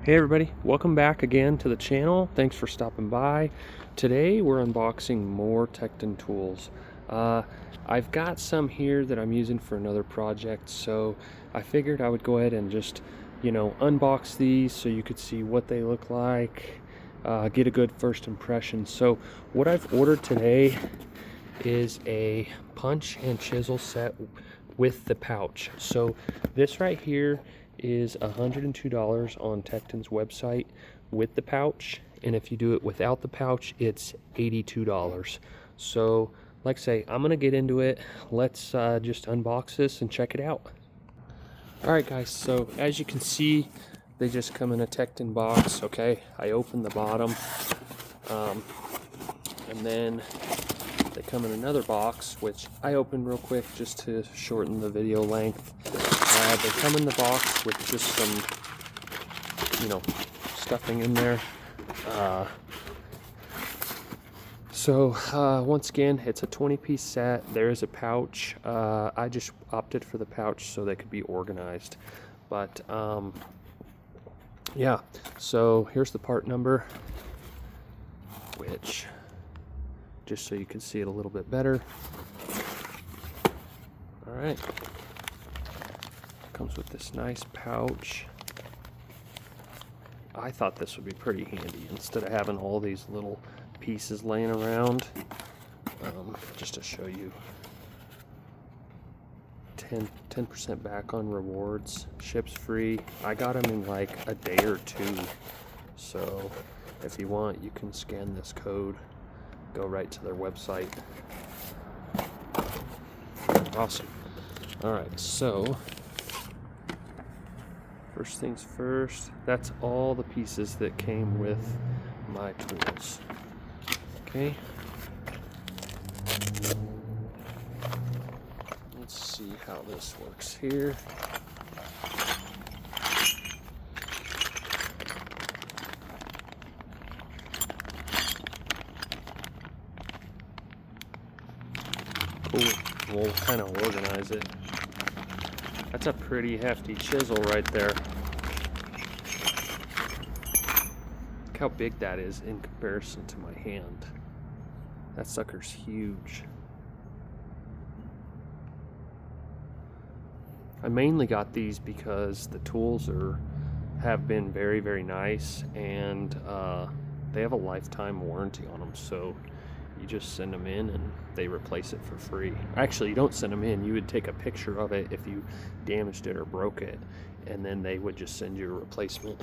Hey everybody, welcome back again to the channel. Thanks for stopping by. Today we're unboxing more Tekton Tools. I've got some here that I'm using for another project, so I figured I would go ahead and just, unbox these so you could see what they look like, get a good first impression. So what I've ordered today is a punch and chisel set with the pouch. So this right here is $102 on Tekton's website with the pouch, and if you do it without the pouch it's $82. So like I say, I'm gonna get into it. Let's just unbox this and check it out. Alright guys, so as you can see, they just come in a Tekton box. Okay, I opened the bottom, and then they come in another box, which I opened real quick just to shorten the video length. They come in the box with just some, stuffing in there. Once again, it's a 20-piece set. There is a pouch. I just opted for the pouch so they could be organized. But, yeah. So here's the part number, which, just so you can see it a little bit better. All right. Comes with this nice pouch. I thought this would be pretty handy instead of having all these little pieces laying around. Just to show you, 10% back on rewards, ships free. I got them in like a day or two, so if you want, you can scan this code, go right to their website. Awesome. All right, so first things first, that's all the pieces that came with my tools. Okay. Let's see how this works here. Cool. We'll kind of organize it. That's a pretty hefty chisel right there. Look how big that is in comparison to my hand. That sucker's huge. I mainly got these because the tools have been very, very nice, and they have a lifetime warranty on them. So you just send them in and they replace it for free. Actually, you don't send them in. You would take a picture of it if you damaged it or broke it, and then they would just send you a replacement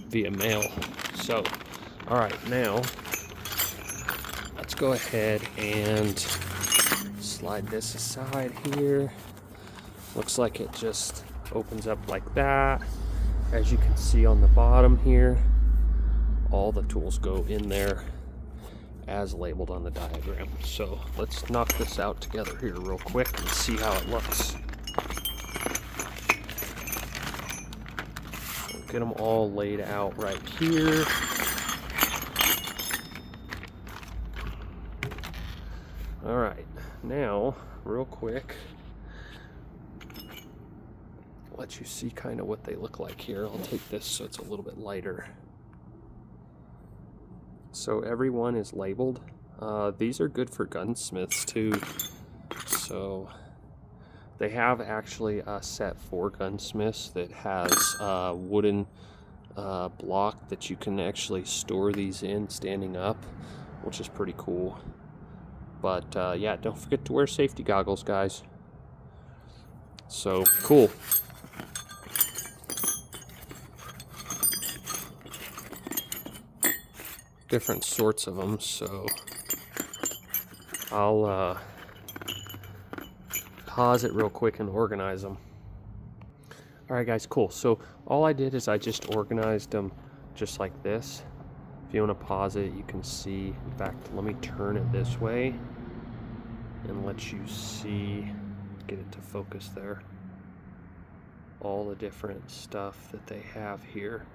via mail. So, all right, now let's go ahead and slide this aside here. Looks like it just opens up like that. As you can see on the bottom here, all the tools go in there as labeled on the diagram. So let's knock this out together here real quick and see how it looks. So get them all laid out right here. All right, now real quick, let you see kind of what they look like here. I'll take this so it's a little bit lighter. So every one is labeled. These are good for gunsmiths too. So they have actually a set for gunsmiths that has a wooden block that you can actually store these in standing up, which is pretty cool. But yeah, don't forget to wear safety goggles, guys. So cool. Different sorts of them, so I'll pause it real quick and organize them. Alright guys, cool. So all I did is I just organized them just like this. If you want to pause it, you can see. In fact, let me turn it this way and let you see, get it to focus there, all the different stuff that they have here.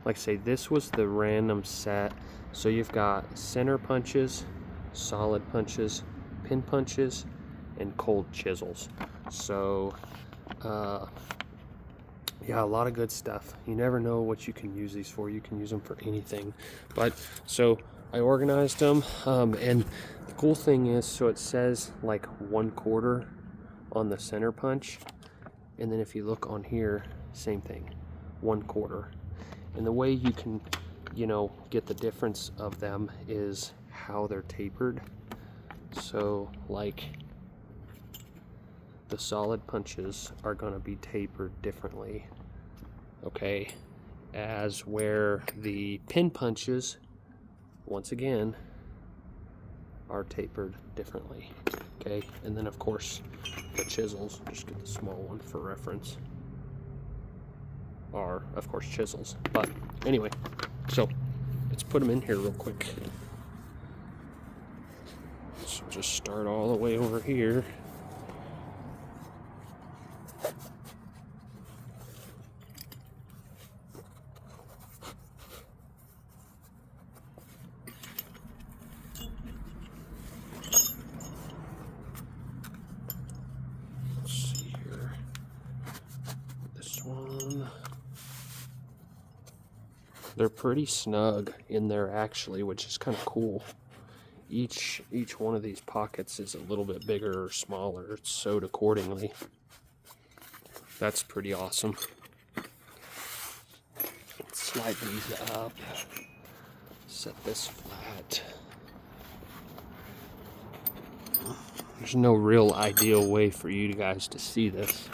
Like I say, this was the random set. So you've got center punches, solid punches, pin punches, and cold chisels. So yeah, a lot of good stuff. You never know what you can use these for. You can use them for anything. But so I organized them, and the cool thing is, so it says like 1/4 on the center punch, and then if you look on here, same thing, 1/4. And the way you can, you know, get the difference of them is how they're tapered. So like the solid punches are going to be tapered differently, okay, as where the pin punches, once again, are tapered differently, okay. And then of course the chisels, just get the small one for reference, are of course chisels. But anyway, so let's put them in here real quick. So just start all the way over here. They're pretty snug in there actually, which is kind of cool. Each one of these pockets is a little bit bigger or smaller. It's sewed accordingly. That's pretty awesome. Let's slide these up. Set this flat. There's no real ideal way for you guys to see this.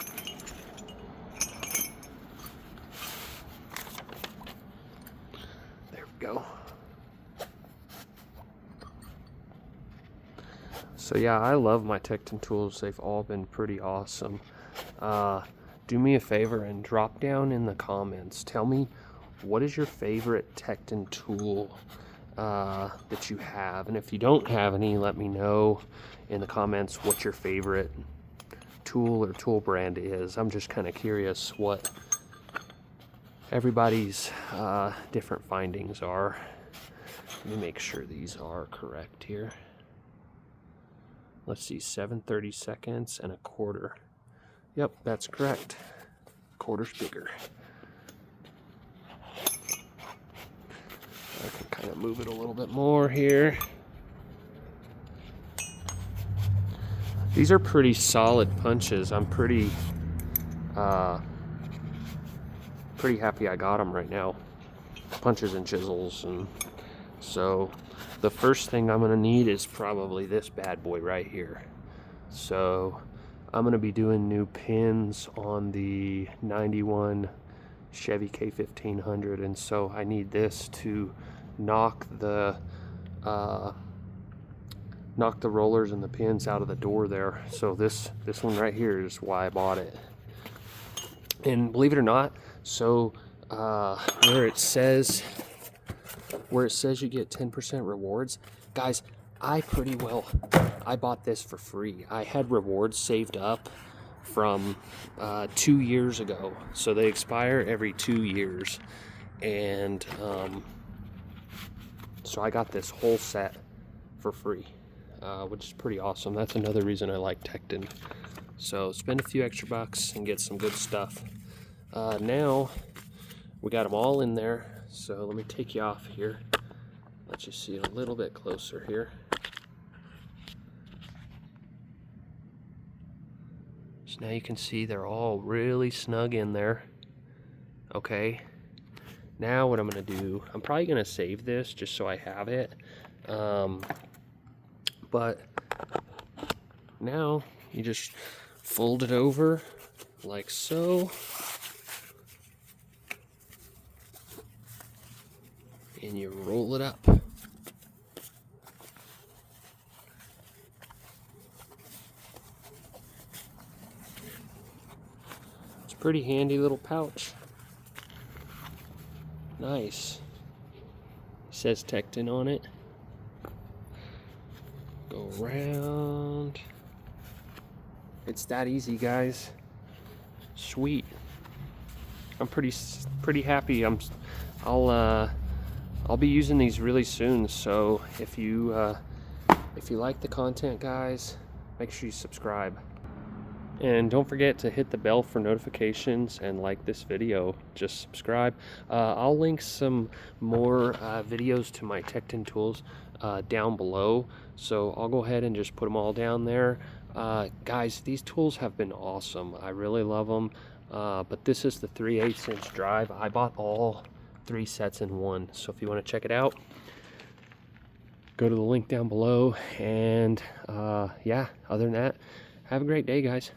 Go. So yeah, I love my Tekton tools. They've all been pretty awesome. Do me a favor and drop down in the comments. Tell me, what is your favorite Tekton tool that you have? And if you don't have any, let me know in the comments what your favorite tool or tool brand is. I'm just kind of curious what everybody's different findings are. Let me make sure these are correct here. Let's see, 7/32 seconds and 1/4. Yep, that's correct. 1/4's bigger. I can kind of move it a little bit more here. These are pretty solid punches. I'm pretty happy I got them right now. Punches and chisels. And so the first thing I'm gonna need is probably this bad boy right here. So I'm gonna be doing new pins on the 91 Chevy K1500, and so I need this to knock the rollers and the pins out of the door there. So this one right here is why I bought it. And believe it or not, so where it says you get 10% rewards, guys, I bought this for free. I had rewards saved up from 2 years ago, so they expire every 2 years, and so I got this whole set for free, which is pretty awesome. That's another reason I like Tekton. So spend a few extra bucks and get some good stuff. Now we got them all in there, so let me take you off here, let you see it a little bit closer here. So now you can see they're all really snug in there. Okay, now what I'm gonna do, I'm probably gonna save this just so I have it, but now you just fold it over like so, and you roll it up. It's a pretty handy little pouch. Nice. It says Tekton on it. Go around. It's that easy, guys. Sweet. I'm pretty happy. I'll be using these really soon, so if you like the content, guys, make sure you subscribe. And don't forget to hit the bell for notifications and like this video. Just subscribe. I'll link some more videos to my Tekton Tools down below. So I'll go ahead and just put them all down there. Guys, these tools have been awesome. I really love them. But this is the 3/8 inch drive. I bought all 3 sets in one. So if you want to check it out, go to the link down below. And yeah, other than that, have a great day, guys.